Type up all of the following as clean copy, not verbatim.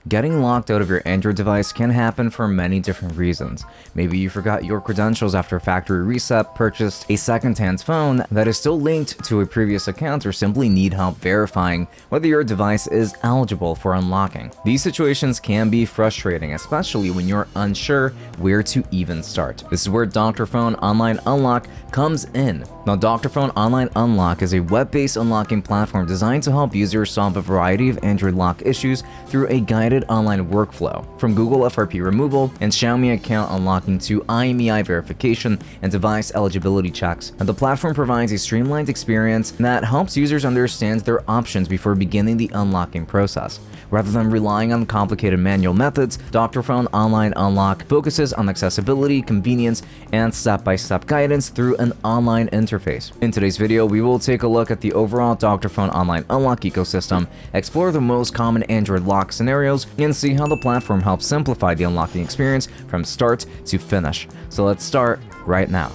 Getting locked out of your Android device can happen for many different reasons. Maybe you forgot your credentials after a factory reset, purchased a second-hand phone that is still linked to a previous account, or simply need help verifying whether your device is eligible for unlocking. These situations can be frustrating, especially when you're unsure where to even start. This is where Dr.Fone Online Unlock comes in. Now, Dr.Fone Online Unlock is a web-based unlocking platform designed to help users solve a variety of Android lock issues through a guided online workflow. From Google FRP Removal and Xiaomi account unlocking to IMEI verification and device eligibility checks, and the platform provides a streamlined experience that helps users understand their options before beginning the unlocking process. Rather than relying on complicated manual methods, Dr.Fone Online Unlock focuses on accessibility, convenience, and step-by-step guidance through an online interface. In today's video, we will take a look at the overall Dr.Fone Online Unlock ecosystem, explore the most common Android lock scenarios, and see how the platform helps simplify the unlocking experience from start to finish. So let's start right now.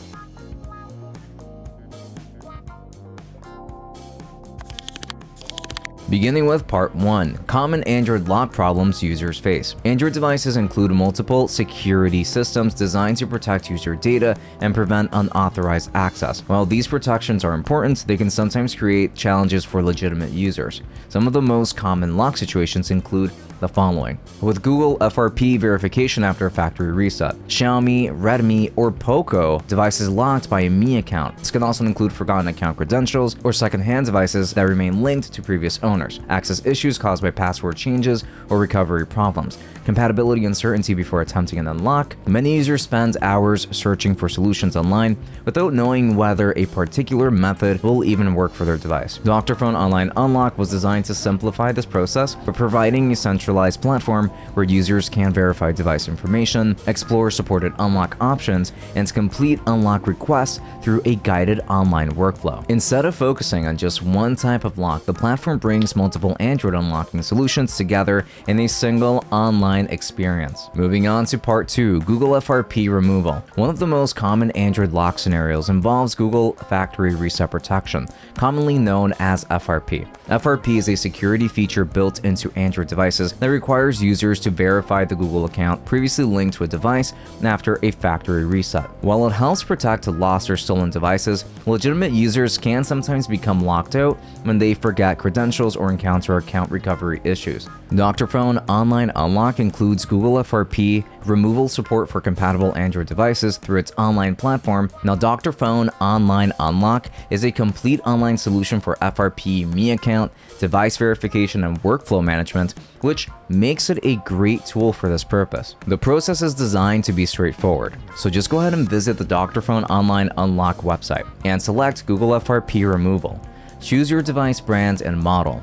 Beginning with Part 1. Common Android lock problems users face. Android devices include multiple security systems designed to protect user data and prevent unauthorized access. While these protections are important, they can sometimes create challenges for legitimate users. Some of the most common lock situations include the following. With Google FRP verification after a factory reset, Xiaomi, Redmi, or POCO devices locked by a IMEI account. This can also include forgotten account credentials or second-hand devices that remain linked to previous owners, access issues caused by password changes or recovery problems, compatibility uncertainty before attempting an unlock. Many users spend hours searching for solutions online without knowing whether a particular method will even work for their device. Dr.Fone Online Unlock was designed to simplify this process by providing a centralized platform where users can verify device information, explore supported unlock options, and complete unlock requests through a guided online workflow. Instead of focusing on just one type of lock, the platform brings multiple Android unlocking solutions together in a single online experience. Moving on to Part 2. Google FRP Removal. One of the most common Android lock scenarios involves Google Factory Reset Protection, commonly known as FRP. FRP is a security feature built into Android devices that requires users to verify the Google account previously linked to a device after a factory reset. While it helps protect lost or stolen devices, legitimate users can sometimes become locked out when they forget credentials or encounter account recovery issues. Dr.Fone Online Unlock includes Google FRP removal support for compatible Android devices through its online platform. Now, Dr.Fone Online Unlock is a complete online solution for FRP IMEI account, device verification, and workflow management, which makes it a great tool for this purpose. The process is designed to be straightforward, so just go ahead and visit the Dr.Fone Online Unlock website and select Google FRP Removal. Choose your device brand and model.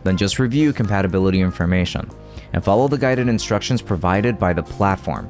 Then just review compatibility information and follow the guided instructions provided by the platform.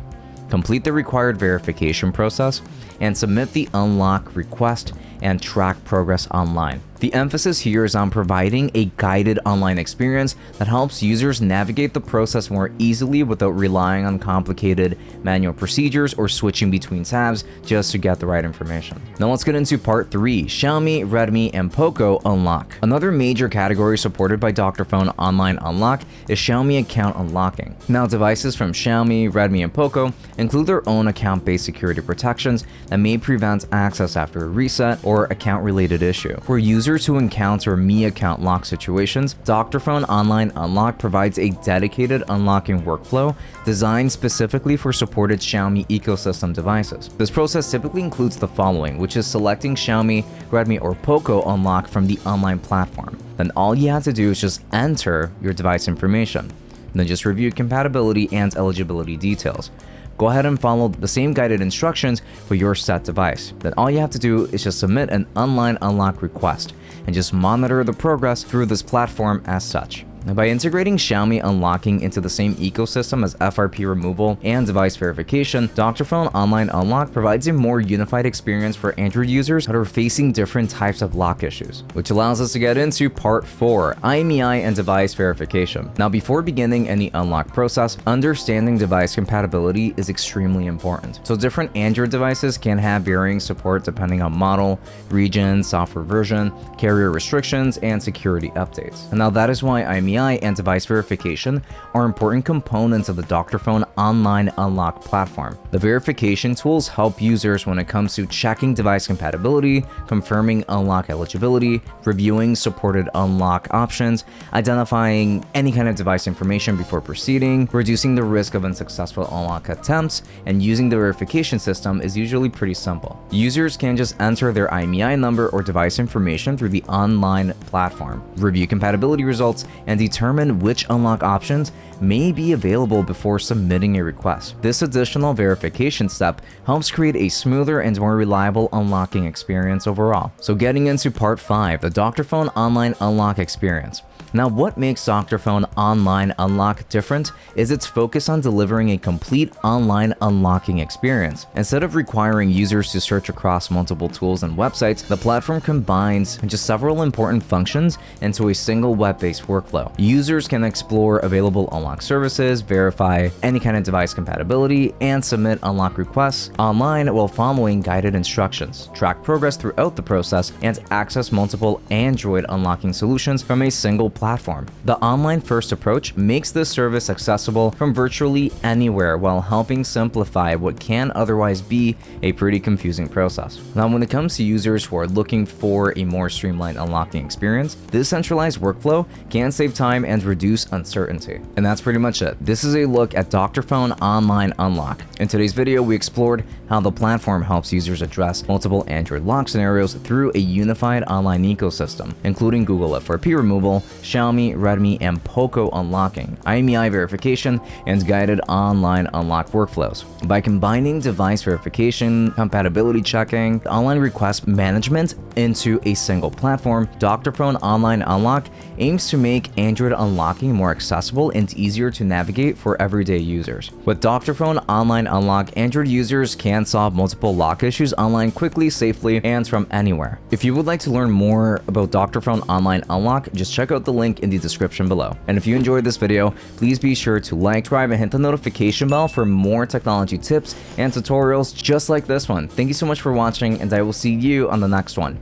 Complete the required verification process and submit the unlock request and track progress online. The emphasis here is on providing a guided online experience that helps users navigate the process more easily without relying on complicated manual procedures or switching between tabs just to get the right information. Now let's get into Part 3. Xiaomi, Redmi, and POCO Unlock. Another major category supported by Dr.Fone Online Unlock is Xiaomi account unlocking. Now, devices from Xiaomi, Redmi, and POCO include their own account-based security protections that may prevent access after a reset or account-related issue. For users who encounter IMEI account lock situations, Dr.Fone Online Unlock provides a dedicated unlocking workflow designed specifically for supported Xiaomi ecosystem devices. This process typically includes the following, which is selecting Xiaomi, Redmi, or POCO Unlock from the online platform. Then all you have to do is just enter your device information. Then just review compatibility and eligibility details. Go ahead and follow the same guided instructions for your set device. Then all you have to do is just submit an online unlock request and just monitor the progress through this platform as such. Now, by integrating Xiaomi unlocking into the same ecosystem as FRP removal and device verification, Dr.Fone Online Unlock provides a more unified experience for Android users that are facing different types of lock issues, which allows us to get into Part 4, IMEI and device verification. Now, before beginning any unlock process, understanding device compatibility is extremely important. So different Android devices can have varying support depending on model, region, software version, carrier restrictions, and security updates. And now that is why IMEI IMEI, and device verification are important components of the Dr.Fone Online Unlock platform. The verification tools help users when it comes to checking device compatibility, confirming unlock eligibility, reviewing supported unlock options, identifying any kind of device information before proceeding, reducing the risk of unsuccessful unlock attempts, and using the verification system is usually pretty simple. Users can just enter their IMEI number or device information through the online platform, review compatibility results, and determine which unlock options may be available before submitting a request. This additional verification step helps create a smoother and more reliable unlocking experience overall. So getting into part 5, the Dr.Fone Online Unlock experience. Now, what makes Dr.Fone Online Unlock different is its focus on delivering a complete online unlocking experience. Instead of requiring users to search across multiple tools and websites, the platform combines just several important functions into a single web-based workflow. Users can explore available unlock services, verify any kind of device compatibility, and submit unlock requests online while following guided instructions, track progress throughout the process, and access multiple Android unlocking solutions from a single platform. The online-first approach makes this service accessible from virtually anywhere while helping simplify what can otherwise be a pretty confusing process. Now, when it comes to users who are looking for a more streamlined unlocking experience, this centralized workflow can save time and reduce uncertainty. And that's pretty much it. This is a look at Dr.Fone Online Unlock. In today's video, we explored how the platform helps users address multiple Android lock scenarios through a unified online ecosystem, including Google FRP Removal, Xiaomi, Redmi, and POCO unlocking, IMEI verification, and guided online unlock workflows. By combining device verification, compatibility checking, online request management into a single platform, Dr.Fone Online Unlock aims to make Android unlocking more accessible and easier to navigate for everyday users. With Dr.Fone Online Unlock, Android users can solve multiple lock issues online quickly, safely, and from anywhere. If you would like to learn more about Dr.Fone Online Unlock, just check out the link in the description below. And if you enjoyed this video, please be sure to like, subscribe, and hit the notification bell for more technology tips and tutorials just like this one. Thank you so much for watching, and I will see you on the next one.